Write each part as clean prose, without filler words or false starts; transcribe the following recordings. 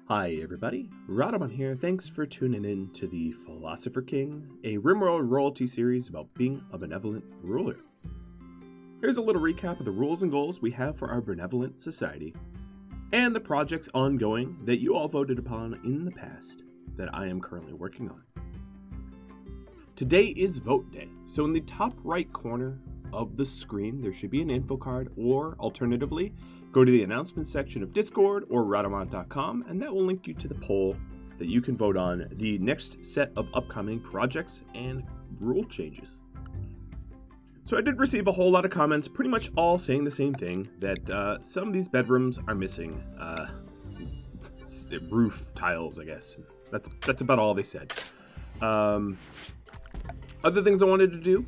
Hi everybody, Rodamon here. Thanks for tuning in to the Philosopher King, a RimWorld royalty series about being a benevolent ruler. Here's a little recap of the rules and goals we have for our benevolent society, and the projects ongoing that you all voted upon in the past that I am currently working on. Today is vote day, so in the top right corner of the screen there should be an info card, or alternatively, go to the announcement section of Discord or Radamont.com, and that will link you to the poll that you can vote on the next set of upcoming projects and rule changes. So I did receive a whole lot of comments, pretty much all saying the same thing, that some of these bedrooms are missing roof tiles, I guess. That's about all they said. Other things I wanted to do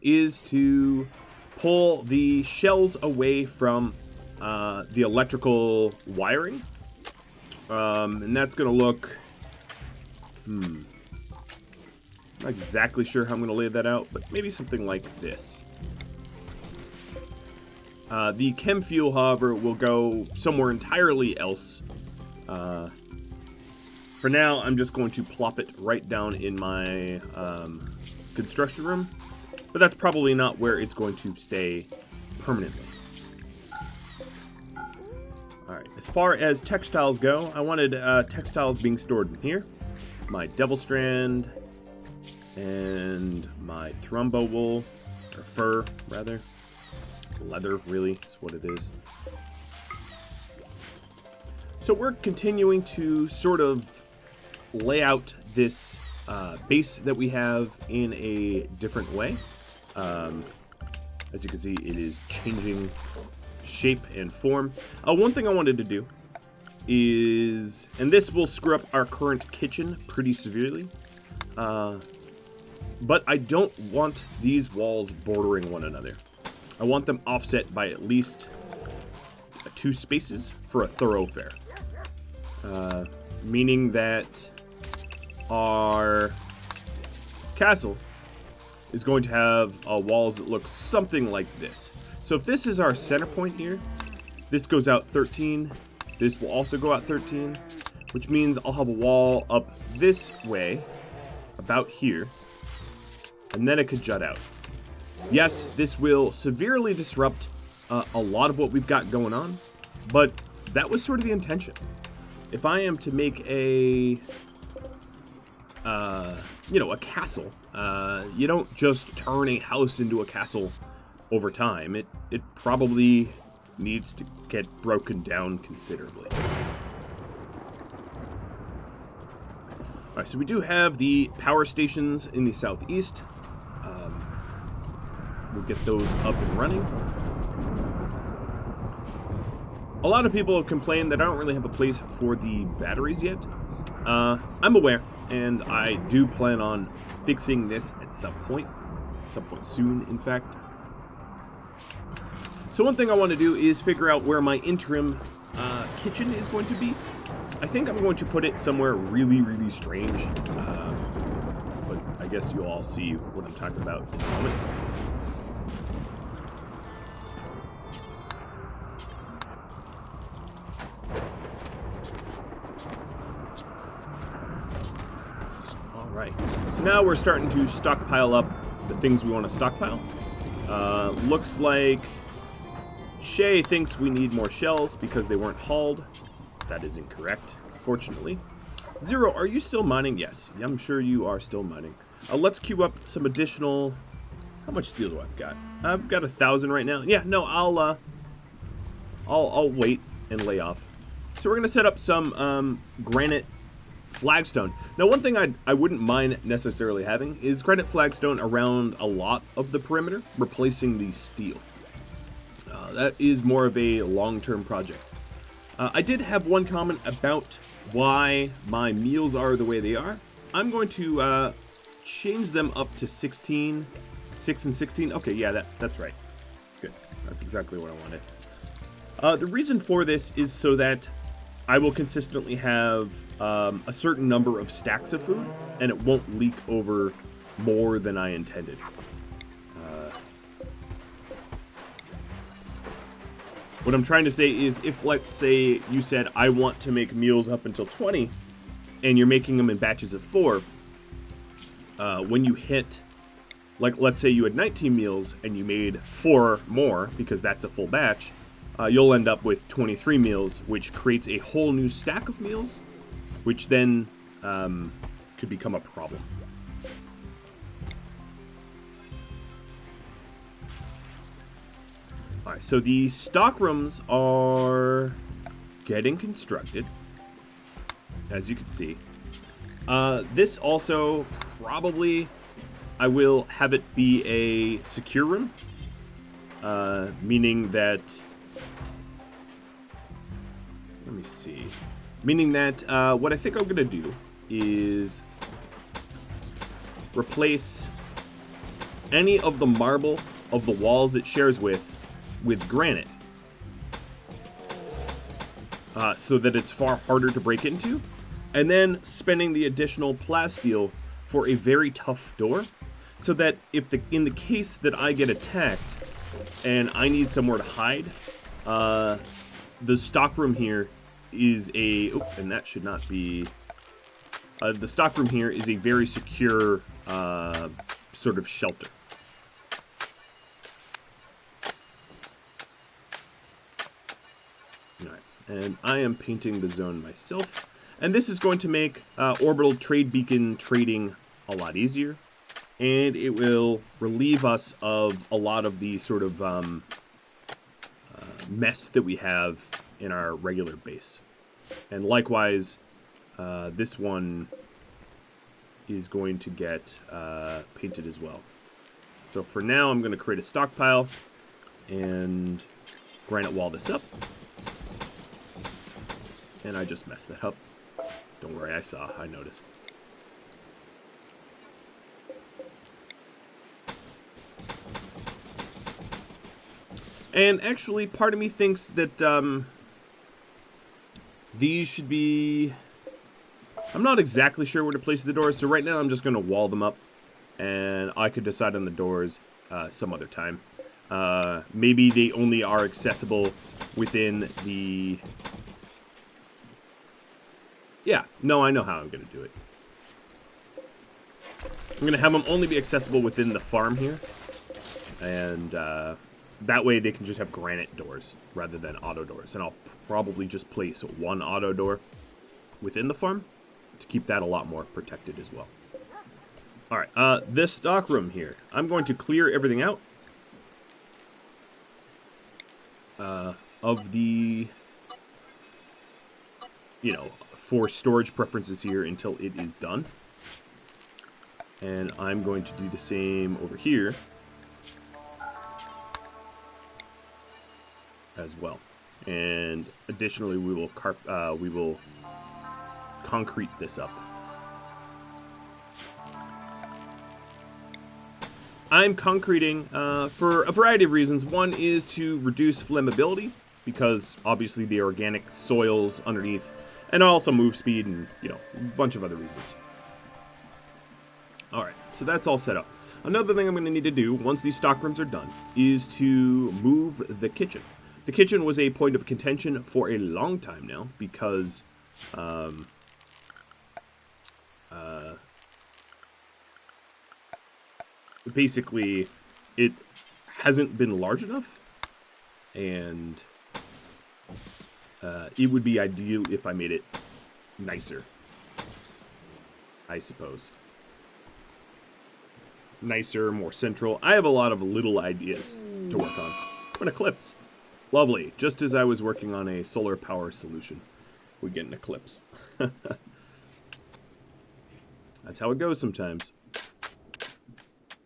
is to pull the shells away from the electrical wiring, and that's going to look, not exactly sure how I'm going to lay that out, but maybe something like this. The chem fuel, however, will go somewhere entirely else. For now, I'm just going to plop it right down in my construction room, but that's probably not where it's going to stay permanently. Alright, as far as textiles go, I wanted textiles being stored in here. My devil strand and my thrumbo wool, or fur, rather. Leather, really, is what it is. So we're continuing to sort of lay out this base that we have in a different way. As you can see, it is changing shape and form. One thing I wanted to do is, and this will screw up our current kitchen pretty severely, but I don't want these walls bordering one another. I want them offset by at least 2 spaces for a thoroughfare, meaning that our castle is going to have walls that look something like this. So if this is our center point here, this goes out 13, this will also go out 13, which means I'll have a wall up this way, about here, and then it could jut out. Yes, this will severely disrupt a lot of what we've got going on, but that was sort of the intention. If I am to make a castle, you don't just turn a house into a castle over time. It probably needs to get broken down considerably. Alright, so we do have the power stations in the southeast. We'll get those up and running. A lot of people have complained that I don't really have a place for the batteries yet. I'm aware, and I do plan on fixing this at some point soon, in fact. So one thing I want to do is figure out where my interim kitchen is going to be. I think I'm going to put it somewhere really, really strange, but I guess you'll all see what I'm talking about in a moment. Alright, so now we're starting to stockpile up the things we want to stockpile. Looks like Shay thinks we need more shells because they weren't hauled. That is incorrect, fortunately. Zero, are you still mining? Yes, I'm sure you are still mining. Let's queue up some additional... How much steel do I've got? I've got 1,000 right now. Yeah, no, I'll wait and lay off. So we're gonna set up some granite flagstone. Now, one thing I wouldn't mind necessarily having is granite flagstone around a lot of the perimeter, replacing the steel. That is more of a long-term project. I did have one comment about why my meals are the way they are. I'm going to change them up to 16, 6 and 16. Okay, yeah, that's right. Good. That's exactly what I wanted. The reason for this is so that I will consistently have a certain number of stacks of food, and it won't leak over more than I intended. What I'm trying to say is if, let's say, you said, I want to make meals up until 20, and you're making them in batches of 4, when you hit, like, let's say you had 19 meals and you made 4 more, because that's a full batch, you'll end up with 23 meals, which creates a whole new stack of meals, which then could become a problem. Alright, so the stockrooms are getting constructed, as you can see. This also, probably, I will have it be a secure room, meaning that, let me see, meaning that what I think I'm going to do is replace any of the marble of the walls it shares with granite, so that it's far harder to break into, and then spending the additional plasteel for a very tough door, so that if in the case that I get attacked and I need somewhere to hide, the stockroom here is and that should not be, the stockroom here is a very secure sort of shelter. And I am painting the zone myself. And this is going to make orbital trade beacon trading a lot easier. And it will relieve us of a lot of the sort of mess that we have in our regular base. And likewise, this one is going to get painted as well. So for now, I'm going to create a stockpile and granite wall this up. And I just messed that up. Don't worry, I noticed. And actually, part of me thinks that these should be... I'm not exactly sure where to place the doors, so right now I'm just going to wall them up. And I could decide on the doors some other time. Maybe they only are accessible within the... Yeah, no, I know how I'm going to do it. I'm going to have them only be accessible within the farm here. And that way they can just have granite doors rather than auto doors. And I'll probably just place one auto door within the farm to keep that a lot more protected as well. Alright, this stockroom here. I'm going to clear everything out of the, for storage preferences here until it is done. And I'm going to do the same over here as well. And additionally, we will concrete this up. I'm concreting for a variety of reasons. One is to reduce flammability, because obviously the organic soils underneath, and also move speed and, a bunch of other reasons. Alright, so that's all set up. Another thing I'm going to need to do, once these stockrooms are done, is to move the kitchen. The kitchen was a point of contention for a long time now, because basically it hasn't been large enough, and it would be ideal if I made it nicer, I suppose. Nicer, more central. I have a lot of little ideas to work on. An eclipse. Lovely. Just as I was working on a solar power solution, we get an eclipse. That's how it goes sometimes.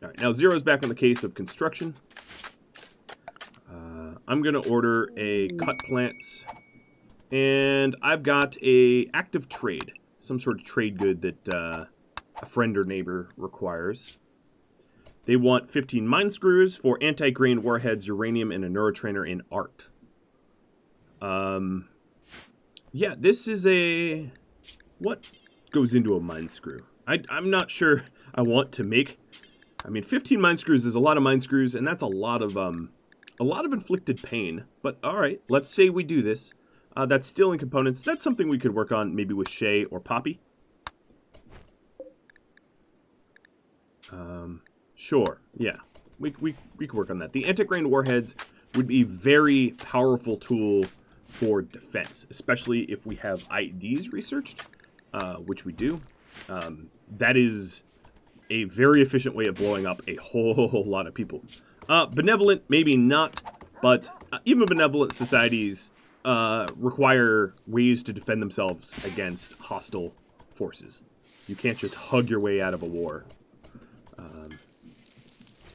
Alright, now Zero's back on the case of construction. I'm going to order a cut plants. And I've got a active trade. Some sort of trade good that a friend or neighbor requires. They want 15 mine screws for anti-grain warheads, uranium, and a neurotrainer in art. Yeah, this is a... What goes into a mine screw? I'm not sure I want to make... I mean, 15 mine screws is a lot of mine screws, and that's a lot of A lot of inflicted pain, but alright, let's say we do this. That's stealing components. That's something we could work on, maybe with Shay or Poppy. Sure, yeah. We could work on that. The anti-grain warheads would be a very powerful tool for defense, especially if we have IEDs researched, which we do. That is a very efficient way of blowing up a whole lot of people. Benevolent, maybe not, but even benevolent societies require ways to defend themselves against hostile forces. You can't just hug your way out of a war.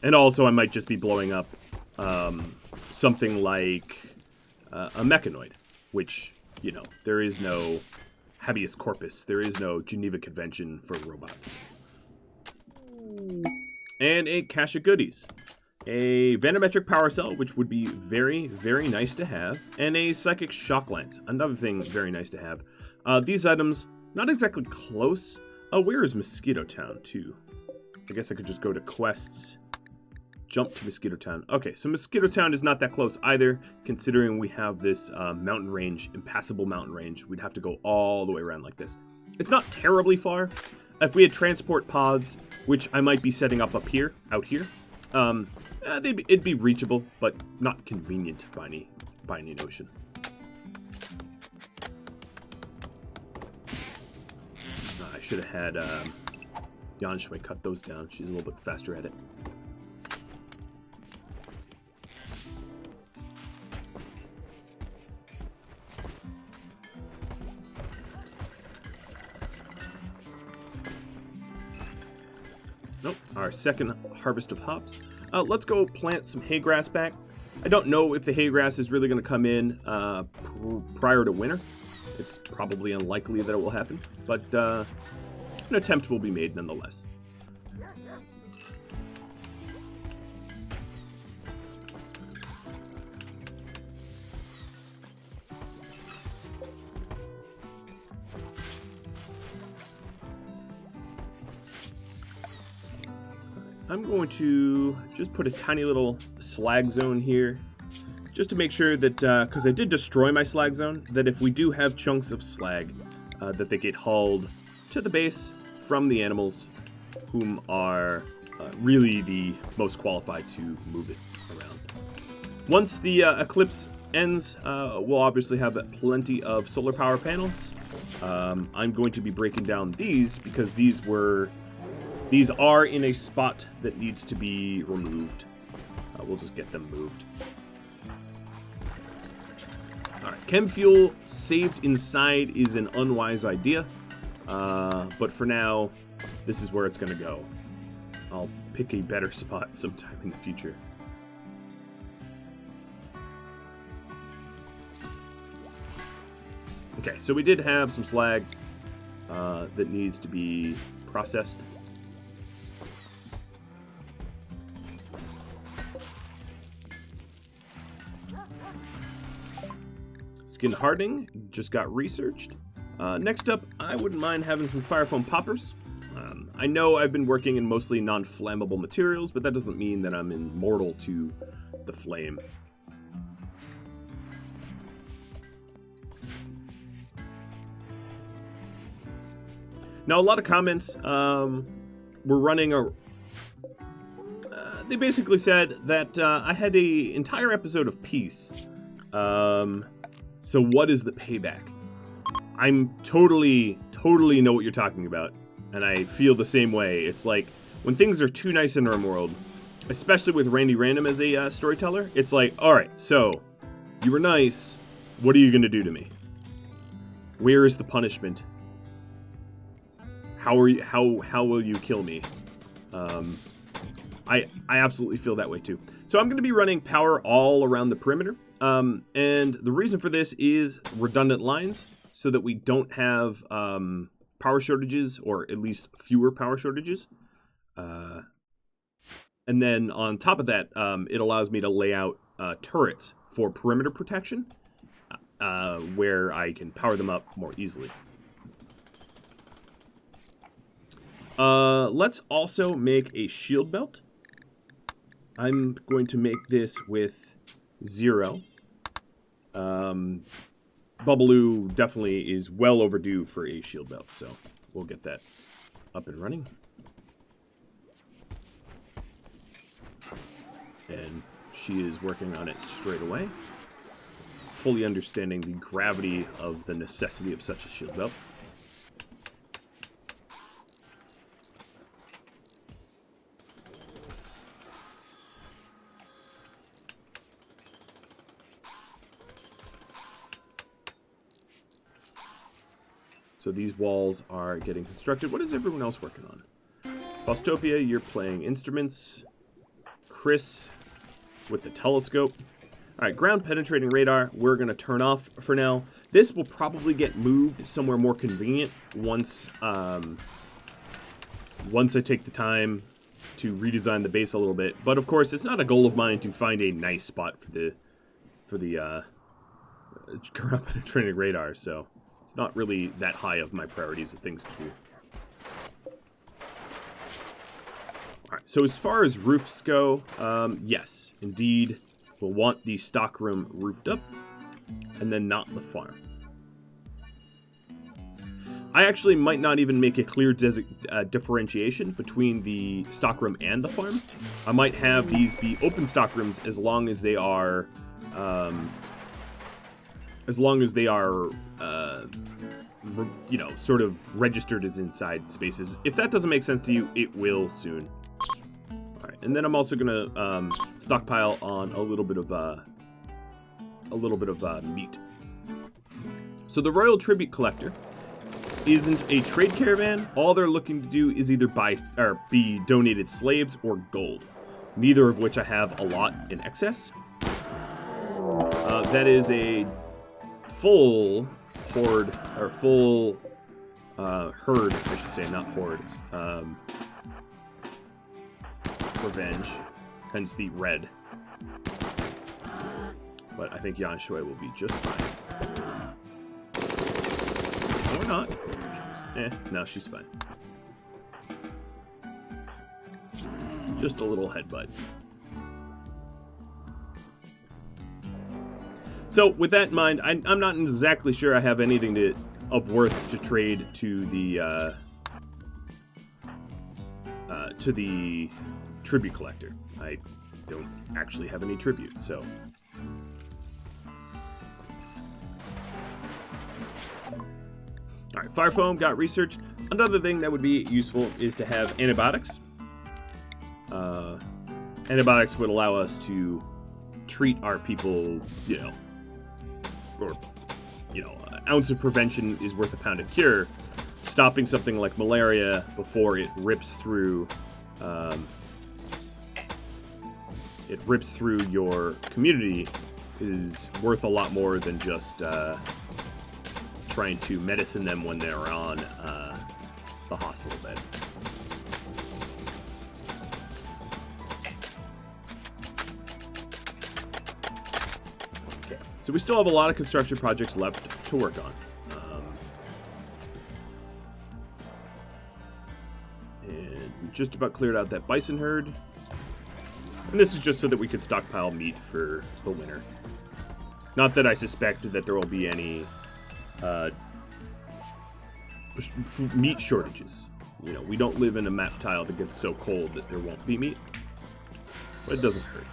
And also, I might just be blowing up something like a mechanoid, which, you know, there is no habeas corpus. There is no Geneva Convention for robots. And a cache of goodies. A vanometric power cell, which would be very, very nice to have. And a psychic shock lance, another thing very nice to have. These items, not exactly close. Where is Mosquito Town, too? I guess I could just go to quests, jump to Mosquito Town. Okay, so Mosquito Town is not that close either, considering we have this mountain range, impassable mountain range. We'd have to go all the way around like this. It's not terribly far. If we had transport pods, which I might be setting up here, out here, it'd be reachable, but not convenient by any notion. I should have had Yanshui cut those down. She's a little bit faster at it. Nope, our second harvest of hops. Let's go plant some hay grass back. I don't know if the hay grass is really going to come in prior to winter. It's probably unlikely that it will happen, but an attempt will be made nonetheless. I'm going to just put a tiny little slag zone here, just to make sure that, because I did destroy my slag zone, that if we do have chunks of slag, that they get hauled to the base from the animals, whom are really the most qualified to move it around. Once the eclipse ends, we'll obviously have plenty of solar power panels. I'm going to be breaking down these because these are in a spot that needs to be removed. We'll just get them moved. Alright, chem fuel saved inside is an unwise idea. But for now, this is where it's going to go. I'll pick a better spot sometime in the future. Okay, so we did have some slag that needs to be processed. Skin hardening just got researched. Next up, I wouldn't mind having some fire foam poppers. I know I've been working in mostly non-flammable materials, but that doesn't mean that I'm immortal to the flame. Now, a lot of comments were running a... they basically said that I had an entire episode of peace. So what is the payback? I'm totally know what you're talking about, and I feel the same way. It's like, when things are too nice in RimWorld, especially with Randy Random as a storyteller, it's like, alright, so, you were nice, what are you gonna do to me? Where is the punishment? How will you kill me? I absolutely feel that way too. So I'm gonna be running power all around the perimeter. And the reason for this is redundant lines, so that we don't have power shortages, or at least fewer power shortages. And then on top of that, it allows me to lay out turrets for perimeter protection, where I can power them up more easily. Let's also make a shield belt. I'm going to make this with 0. Bubbaloo definitely is well overdue for a shield belt, so we'll get that up and running. And she is working on it straight away, fully understanding the gravity of the necessity of such a shield belt. So these walls are getting constructed. What is everyone else working on? Faustopia, you're playing instruments. Chris with the telescope. All right, ground penetrating radar, we're going to turn off for now. This will probably get moved somewhere more convenient once once I take the time to redesign the base a little bit. But of course, it's not a goal of mine to find a nice spot for the ground penetrating radar, so it's not really that high of my priorities of things to do. Alright, so as far as roofs go, yes, indeed, we'll want the stockroom roofed up, and then not the farm. I actually might not even make a clear differentiation between the stockroom and the farm. I might have these be open stockrooms as long as they are, you know, sort of registered as inside spaces. If that doesn't make sense to you, it will soon. All right, and then I'm also gonna stockpile on a little bit of meat. So the Royal Tribute Collector isn't a trade caravan. All they're looking to do is either buy or be donated slaves or gold, neither of which I have a lot in excess. That is a full horde, or full herd, I should say, not horde. Revenge, hence the red. But I think Yan Shui will be just fine. Or not. No, she's fine. Just a little headbutt. So, with that in mind, I'm not exactly sure I have anything of worth to trade to the tribute collector. I don't actually have any tribute, so. Alright, fire foam got researched. Another thing that would be useful is to have antibiotics. Antibiotics would allow us to treat our people, you know, or, you know, an ounce of prevention is worth a pound of cure. Stopping something like malaria before it rips through, your community is worth a lot more than just trying to medicine them when they're on the hospital bed. Okay, so we still have a lot of construction projects left to work on. And we just about cleared out that bison herd. And this is just so that we could stockpile meat for the winter. Not that I suspect that there will be any meat shortages. You know, we don't live in a map tile that gets so cold that there won't be meat. But it doesn't hurt.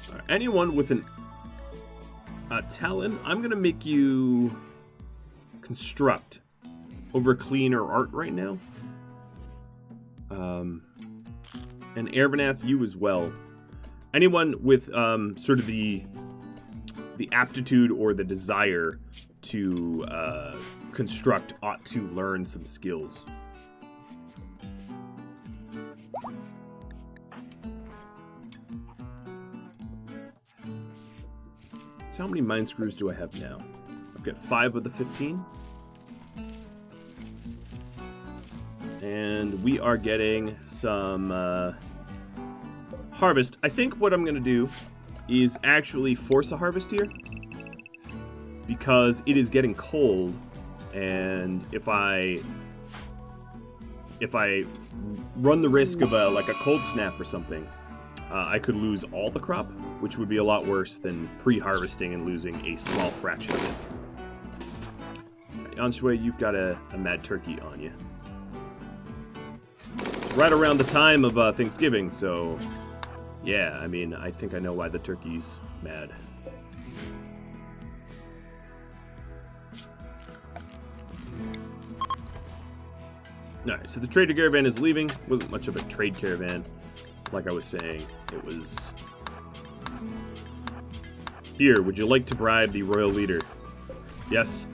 All right, anyone with an talon, I'm going to make you construct over clean or art right now. And Ervanath, you as well. Anyone with sort of the aptitude or the desire to construct ought to learn some skills. So how many mine screws do I have now? I've got 5 of the 15. And we are getting some harvest. I think what I'm going to do is actually force a harvest here. because it is getting cold, and if I run the risk of like a cold snap or something, I could lose all the crop, which would be a lot worse than pre-harvesting and losing a small fraction of it. Right, Anshui, you've got a mad turkey on you. It's right around the time of Thanksgiving, so yeah, I mean, I think I know why the turkey's mad. Alright, so the trader caravan is leaving. Wasn't much of a trade caravan, like I was saying. It was... Here, would you like to bribe the royal leader? Yes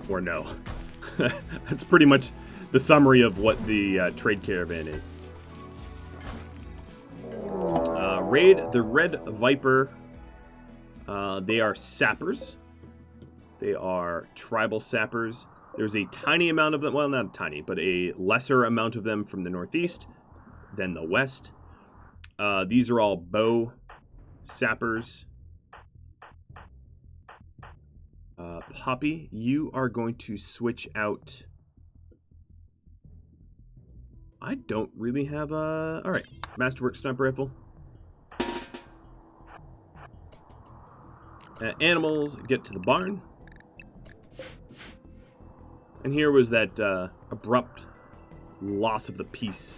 or no? That's pretty much the summary of what the trade caravan is. Raid the Red Viper. They are sappers. They are tribal sappers. There's a tiny amount of them, well, not tiny, but a lesser amount of them from the northeast than the west. These are all bow sappers. Poppy, you are going to switch out... I don't really have a... Alright, Masterwork Sniper Rifle. Animals, get to the barn. And here was that abrupt loss of the peace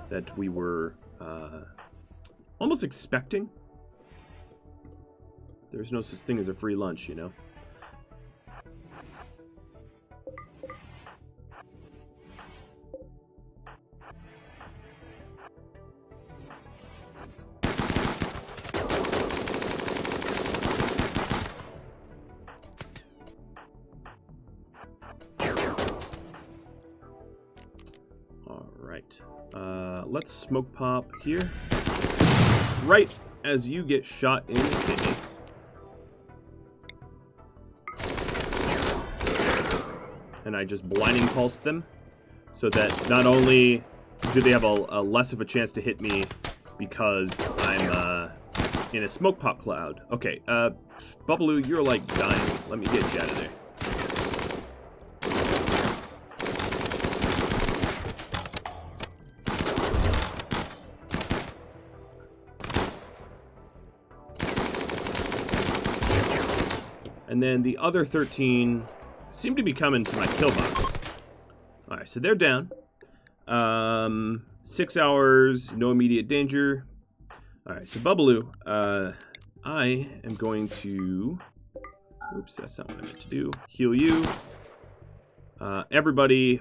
that we were almost expecting. There's no such thing as a free lunch, you know. Let's smoke pop here. Right as you get shot in the kidney. And I just blinding pulse them, so that not only do they have a less of a chance to hit me because I'm in a smoke pop cloud. Okay, Bubbaloo, you're like dying. Let me get you out of there. And then the other 13 seem to be coming to my kill box. Alright, so they're down. 6 hours, no immediate danger. Alright, so Bubbaloo, I am going to... Oops, that's not what I meant to do. Heal you. Everybody,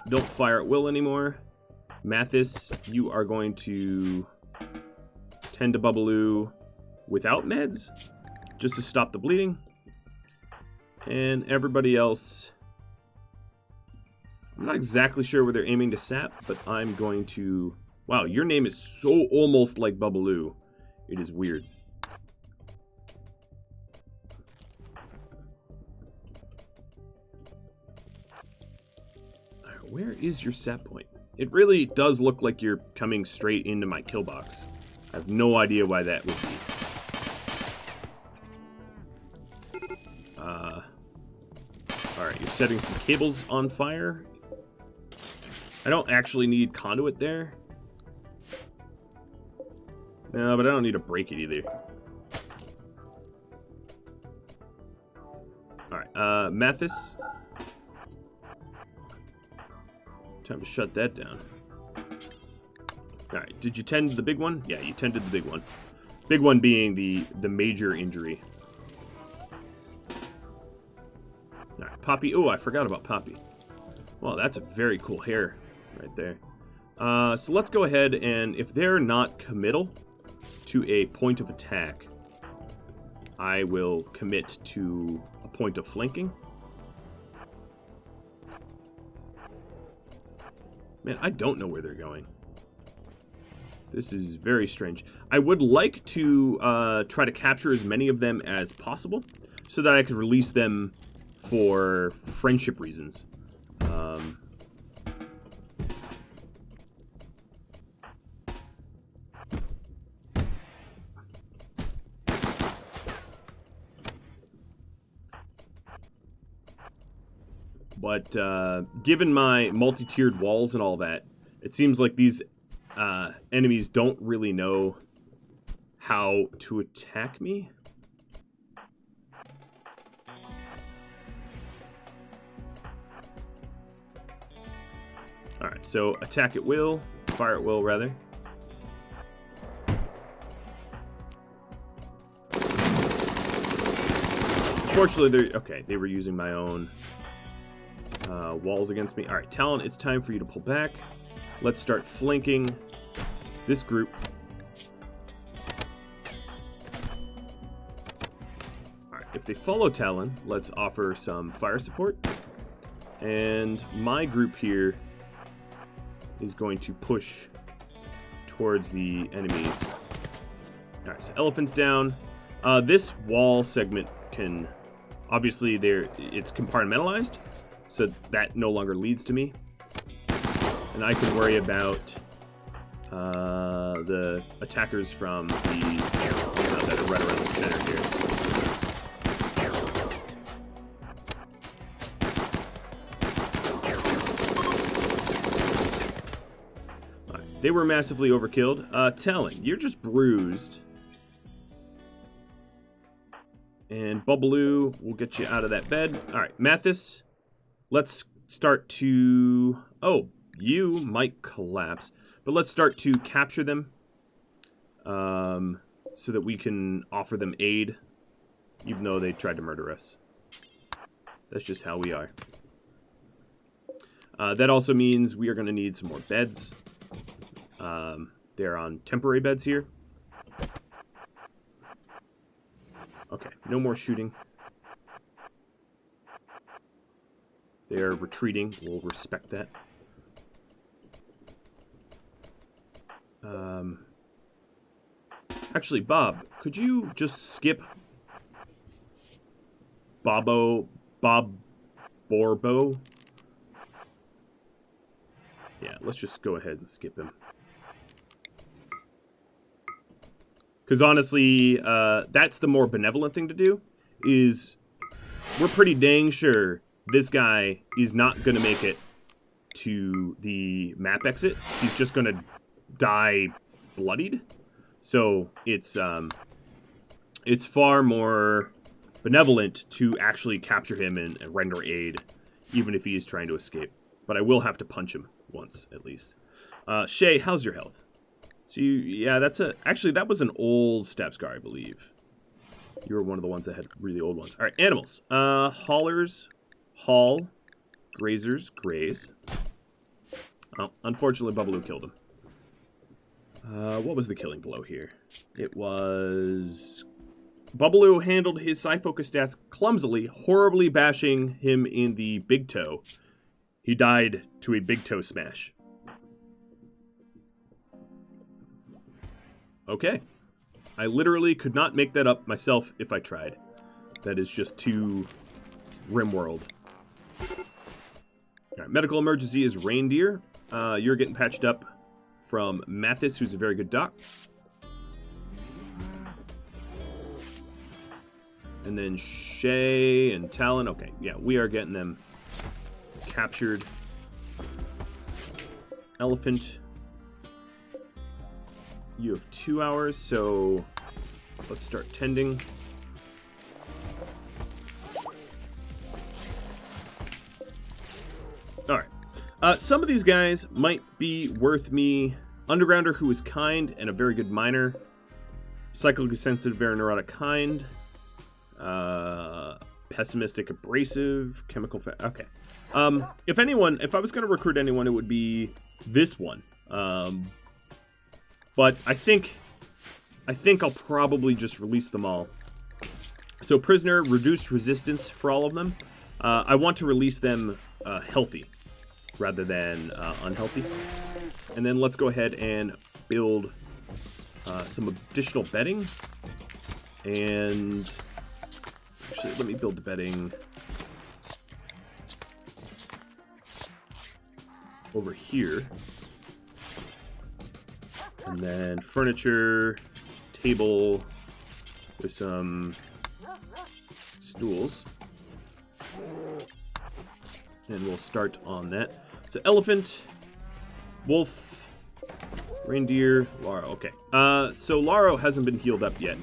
don't fire at will anymore. Mathis, you are going to tend to Bubbaloo without meds, just to stop the bleeding. And everybody else, I'm not exactly sure where they're aiming to sap, but I'm going to... Wow, your name is so almost like Bubbaloo. It is weird. Alright, where is your sap point? It really does look like you're coming straight into my kill box. I have no idea why that would be. Alright, you're setting some cables on fire. I don't actually need conduit there. No, but I don't need to break it either. Alright, Mathis. Time to shut that down. Alright, did you tend to the big one? Yeah, you tended the big one. Big one being the major injury. Alright, Poppy. Oh, I forgot about Poppy. Well, that's a very cool hair right there. So let's go ahead and, if they're not committal to a point of attack, I will commit to a point of flanking. Man, I don't know where they're going. This is very strange. I would like to try to capture as many of them as possible so that I could release them for friendship reasons. But given my multi-tiered walls and all that, it seems like these enemies don't really know how to attack me. Alright, so attack at will, fire at will, rather. Unfortunately, they were using my own walls against me. Alright, Talon, it's time for you to pull back. Let's start flanking this group. Alright, if they follow Talon, let's offer some fire support. And my group here is going to push towards the enemies. Alright, so elephant's down. This wall segment can... Obviously, it's compartmentalized, so that no longer leads to me. And I can worry about the attackers from that are right around the center here. Right, they were massively overkilled. Talon, you're just bruised. And Bubbaloo will get you out of that bed. Alright, Mathis, let's start to... Oh, you might collapse. But let's start to capture them. So that we can offer them aid. Even though they tried to murder us. That's just how we are. That also means we are going to need some more beds. They're on temporary beds here. Okay, no more shooting. They are retreating. We'll respect that. Actually, Bob, could you just skip Bob Borbo? Yeah, let's just go ahead and skip him. Because honestly, that's the more benevolent thing to do, is we're pretty dang sure this guy is not going to make it to the map exit. He's just going to die bloodied. So it's far more benevolent to actually capture him and render aid, even if he is trying to escape. But I will have to punch him once, at least. Shay, how's your health? So, yeah, actually, that was an old stab scar, I believe. You were one of the ones that had really old ones. All right, animals. Haulers, haul. Grazers, graze. Oh, unfortunately, Bubbaloo killed him. What was the killing blow here? It was... Bubbaloo handled his side focus stats clumsily, horribly bashing him in the big toe. He died to a big toe smash. Okay. I literally could not make that up myself if I tried. That is just too RimWorld. Alright, medical emergency is reindeer. You're getting patched up from Mathis, who's a very good doc. And then Shay and Talon. Okay, yeah, we are getting them captured. Elephant. You have 2 hours, so let's start tending. Alright. Some of these guys might be worth me. Undergrounder, who is kind and a very good miner. Cyclically sensitive, very neurotic, kind. Pessimistic, abrasive, chemical... Okay. If I was going to recruit anyone, it would be this one. But I think I'll probably just release them all. So prisoner, reduced resistance for all of them. I want to release them healthy rather than unhealthy. And then let's go ahead and build some additional bedding. And actually, let me build the bedding over here. And then furniture, table with some stools. And we'll start on that. So elephant, wolf, reindeer, Laro. Okay. So Laro hasn't been healed up yet.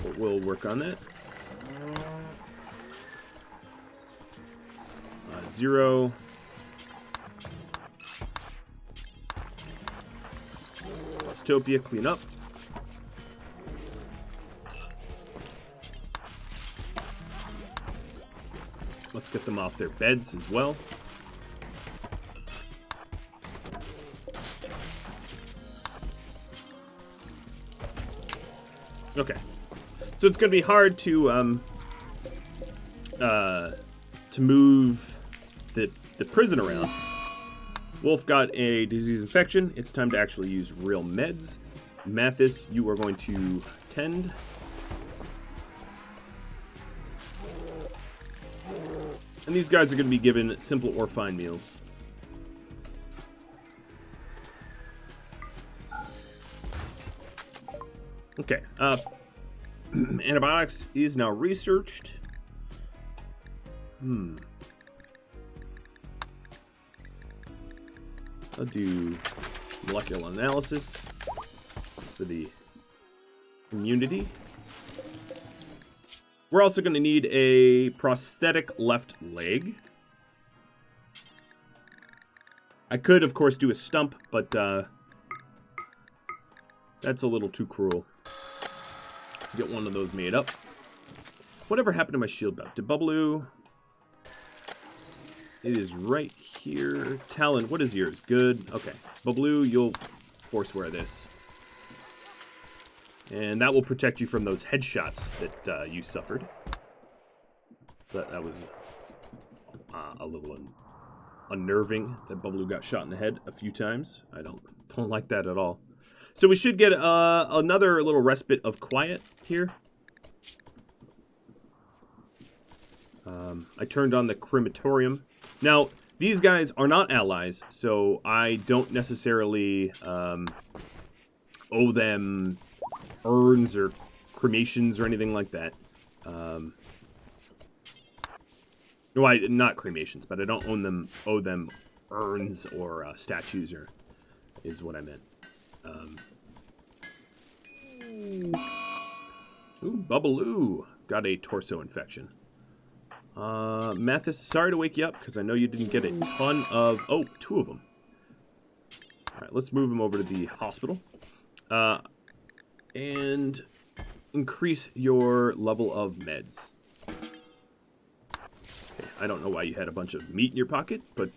But we'll work on that. 0. Dystopia, clean up. Let's get them off their beds as well. Okay. So it's going to be hard to move the prison around. Wolf got a disease infection. It's time to actually use real meds. Mathis, you are going to tend. And these guys are going to be given simple or fine meals. Okay. Antibiotics is now researched. I'll do molecular analysis for the immunity. We're also going to need a prosthetic left leg. I could, of course, do a stump, but that's a little too cruel. Let's get one of those made up. Whatever happened to my shield belt? Did Bubbaloo? It is right here. Talon, what is yours? Good. Okay. Bubbaloo, you'll force wear this. And that will protect you from those headshots that you suffered. But that was a little unnerving that Bubbaloo got shot in the head a few times. I don't like that at all. So we should get another little respite of quiet here. I turned on the crematorium. Now, these guys are not allies, so I don't necessarily owe them urns or cremations or anything like that. No, not cremations, but I don't owe them urns or statues, or is what I meant. Ooh, Bubbaloo got a torso infection. Mathis, sorry to wake you up, because I know you didn't get a ton of... Oh, 2 of them. Alright, let's move him over to the hospital. And increase your level of meds. Okay, I don't know why you had a bunch of meat in your pocket, but,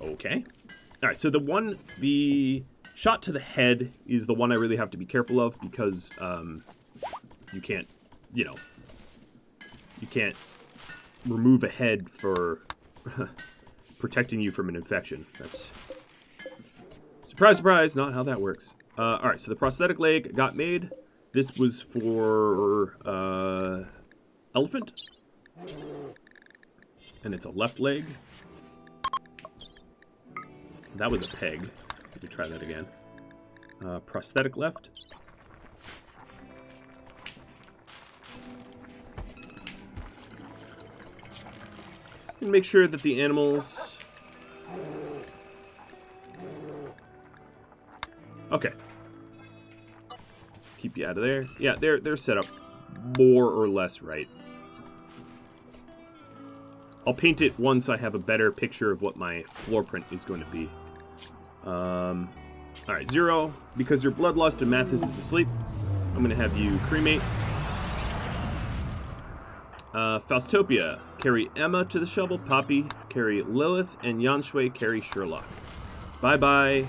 okay. Alright, so the shot to the head is the one I really have to be careful of, because, you can't, you know... You can't remove a head for protecting you from an infection. That's... Surprise, surprise, not how that works. Alright, so the prosthetic leg got made. This was for elephant. And it's a left leg. That was a peg. Let me try that again. Prosthetic left. And make sure that the animals... Okay. Keep you out of there. Yeah, they're set up more or less right. I'll paint it once I have a better picture of what my floor print is going to be. Alright, 0. Because your bloodlust and Mathis is asleep, I'm going to have you cremate. Faustopia, carry Emma to the shovel. Poppy, carry Lilith. And Yanshui, carry Sherlock. Bye-bye.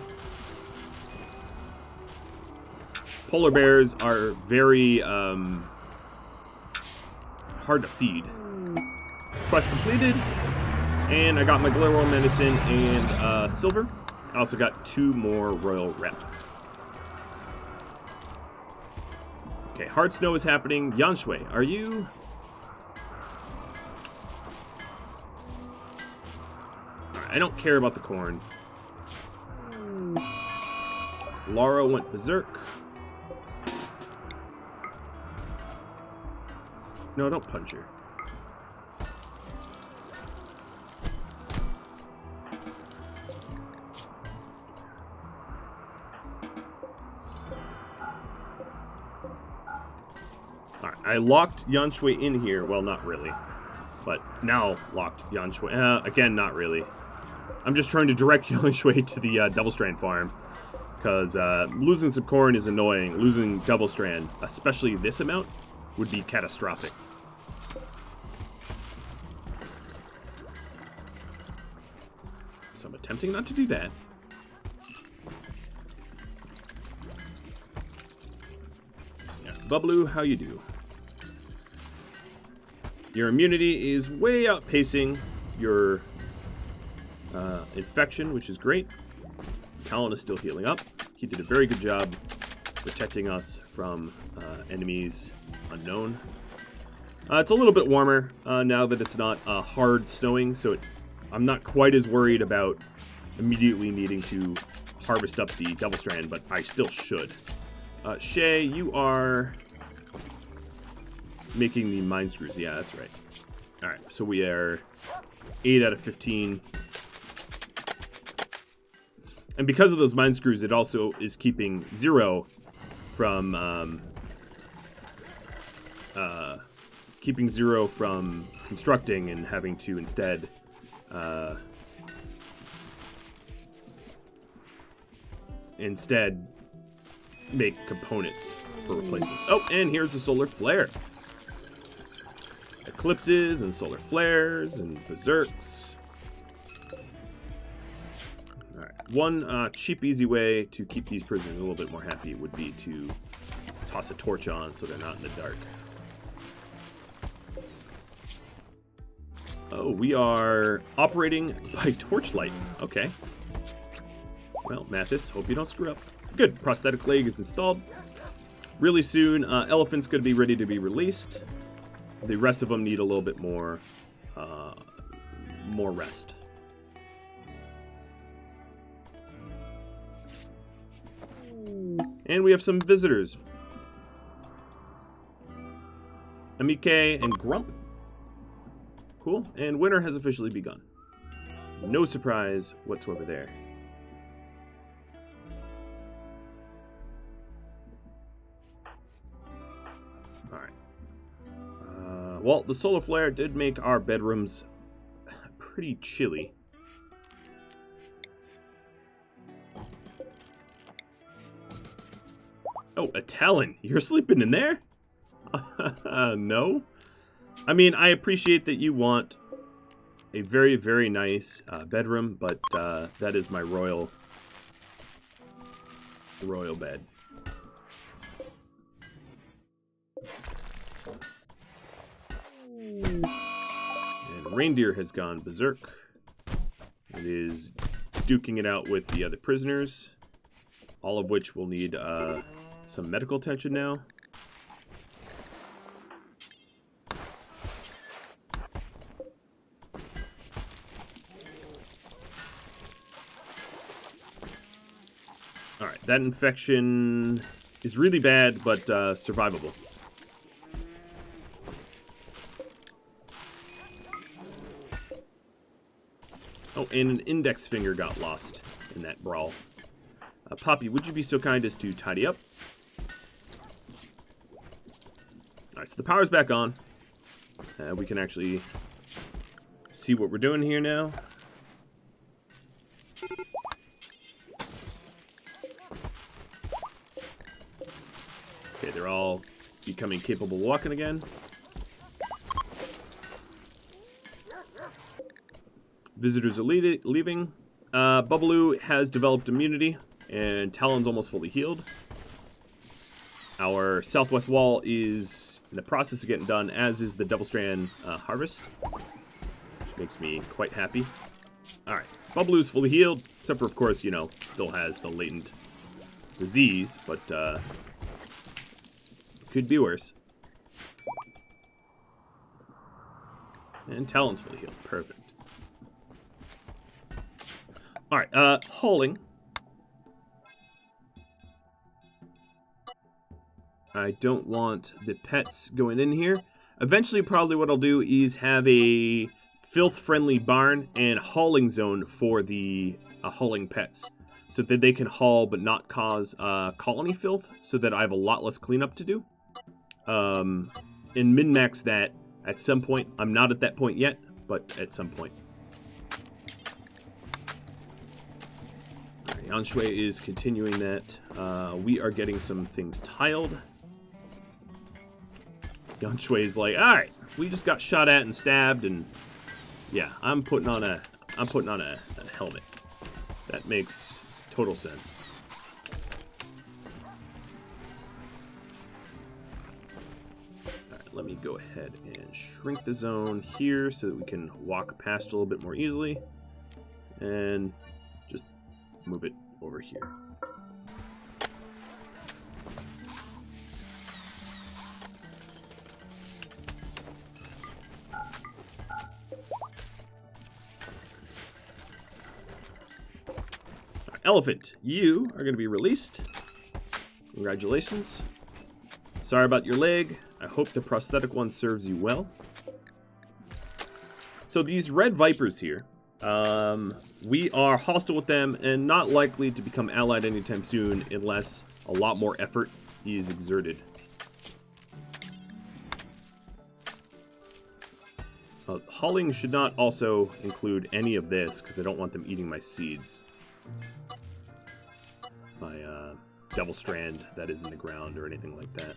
Polar bears are very hard to feed. Quest completed. And I got my Glare medicine and silver. I also got 2 more royal rep. Okay, hard snow is happening. Yanshui, are you... I don't care about the corn. Lara went berserk. No, don't punch her. Alright, I locked Yan Shui in here. Well, not really. But now locked Yan Shui. Again, not really. I'm just trying to direct Yan Shui to the Double Strand farm. Because losing some corn is annoying. Losing Double Strand, especially this amount, would be catastrophic. So I'm attempting not to do that. Yeah. Bubbloo, how you do? Your immunity is way outpacing your infection, which is great. Talon is still healing up. He did a very good job protecting us from enemies unknown. It's a little bit warmer now that it's not hard snowing, so I'm not quite as worried about immediately needing to harvest up the Double Strand, but I still should. Shay, you are making the mine screws. Yeah, that's right. Alright, so we are 8 out of 15. And because of those mine screws, it also is keeping Zero from constructing and having to instead make components for replacements. Oh, and here's the solar flare. Eclipses and solar flares and berserks. One cheap, easy way to keep these prisoners a little bit more happy would be to toss a torch on so they're not in the dark. Oh, we are operating by torchlight. Okay. Well, Mathis, hope you don't screw up. Good. Prosthetic leg is installed. Really soon, Elephant's going to be ready to be released. The rest of them need a little bit more rest. And we have some visitors. Amike and Grump. Cool. And winter has officially begun. No surprise whatsoever there. Alright. Well, the solar flare did make our bedrooms pretty chilly. Oh, a Talon. You're sleeping in there? No. I mean, I appreciate that you want a very, very nice bedroom, but that is my royal bed. And Reindeer has gone berserk. It is duking it out with the other prisoners, all of which will need some medical attention now. Alright, that infection is really bad, but survivable. Oh, and an index finger got lost in that brawl. Poppy, would you be so kind as to tidy up? Alright, so the power's back on. We can actually see what we're doing here now. Okay, they're all becoming capable of walking again. Visitors are leaving. Bubbloo has developed immunity, and Talon's almost fully healed. Our southwest wall is in the process of getting done, as is the Double Strand harvest, which makes me quite happy. Alright, Bubbloo's fully healed, except for, of course, you know, still has the latent disease, but could be worse. And Talon's fully healed. Perfect. Alright, hauling. I don't want the pets going in here. Eventually, probably what I'll do is have a filth-friendly barn and hauling zone for the hauling pets, so that they can haul but not cause colony filth, so that I have a lot less cleanup to do. And min-max that at some point. I'm not at that point yet, but at some point. Yanshui is continuing that. We are getting some things tiled. Yanshui is like, all right, we just got shot at and stabbed, and yeah, I'm putting on a helmet. That makes total sense. All right, let me go ahead and shrink the zone here so that we can walk past a little bit more easily, and just move it over here. Elephant, you are going to be released. Congratulations. Sorry about your leg. I hope the prosthetic one serves you well. So these red vipers here, we are hostile with them and not likely to become allied anytime soon unless a lot more effort is exerted. Hauling should not also include any of this because I don't want them eating my seeds. My devil strand that is in the ground or anything like that.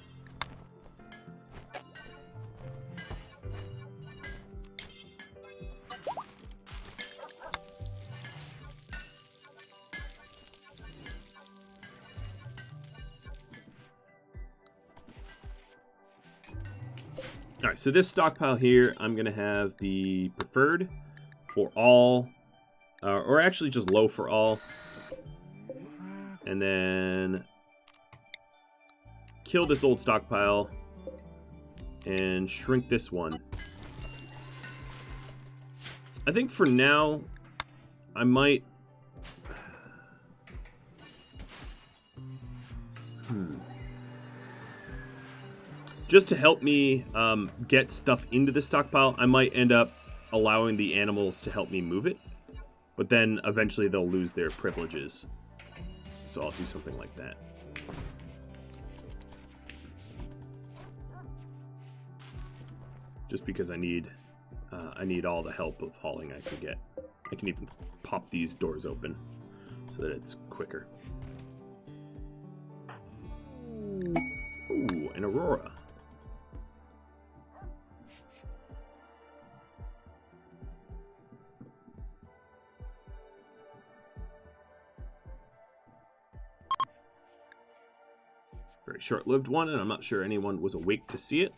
Alright, so this stockpile here, I'm going to have the preferred for all, or actually just low for all. And then kill this old stockpile and shrink this one. I think for now, I might... Just to help me get stuff into the stockpile, I might end up allowing the animals to help me move it. But then eventually they'll lose their privileges. So I'll do something like that. Just because I need all the help of hauling I can get. I can even pop these doors open so that it's quicker. Ooh, an aurora. Very short-lived one, and I'm not sure anyone was awake to see it.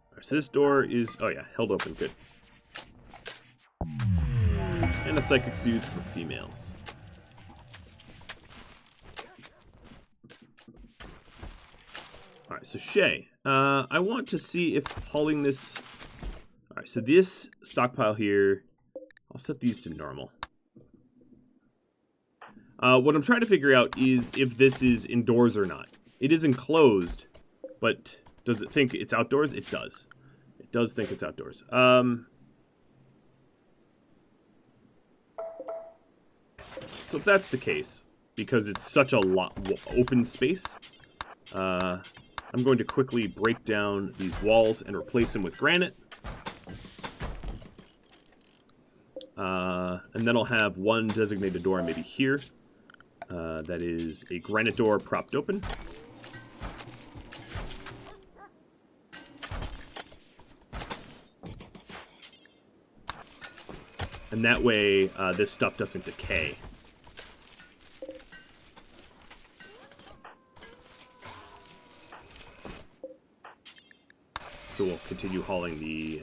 Alright, so this door is, oh yeah, held open, good. And a psychic soothe for females. Alright, so Shay, I want to see if hauling this... Alright, so this stockpile here, I'll set these to normal. What I'm trying to figure out is if this is indoors or not. It is enclosed, but does it think it's outdoors? It does. It does think it's outdoors. So if that's the case, because it's such a open space, I'm going to quickly break down these walls and replace them with granite. And then I'll have one designated door maybe here. That is a granite door propped open. And that way, this stuff doesn't decay. So we'll continue hauling the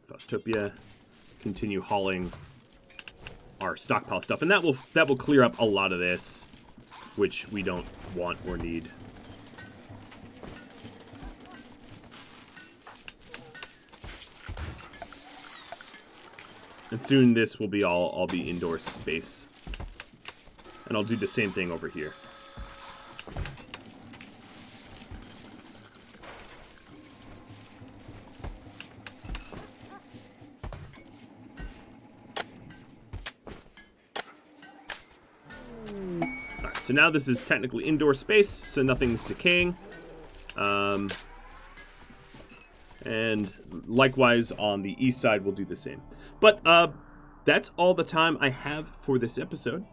Faustopia. Continue hauling our stockpile stuff, and that will clear up a lot of this, which we don't want or need. And soon this will be all be indoor space, and I'll do the same thing over here. So now this is technically indoor space, so nothing's decaying. And likewise on the east side, we'll do the same. But that's all the time I have for this episode.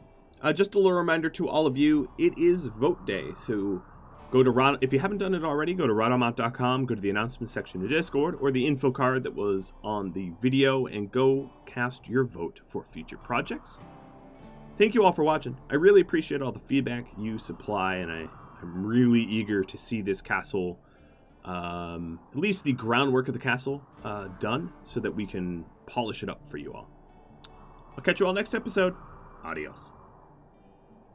Just a little reminder to all of you, it is vote day. So go to if you haven't done it already, go to rodomont.com, go to the announcement section of Discord, or the info card that was on the video, and go cast your vote for future projects. Thank you all for watching. I really appreciate all the feedback you supply, and I'm really eager to see this castle, at least the groundwork of the castle, done, so that we can polish it up for you all. I'll catch you all next episode. Adios.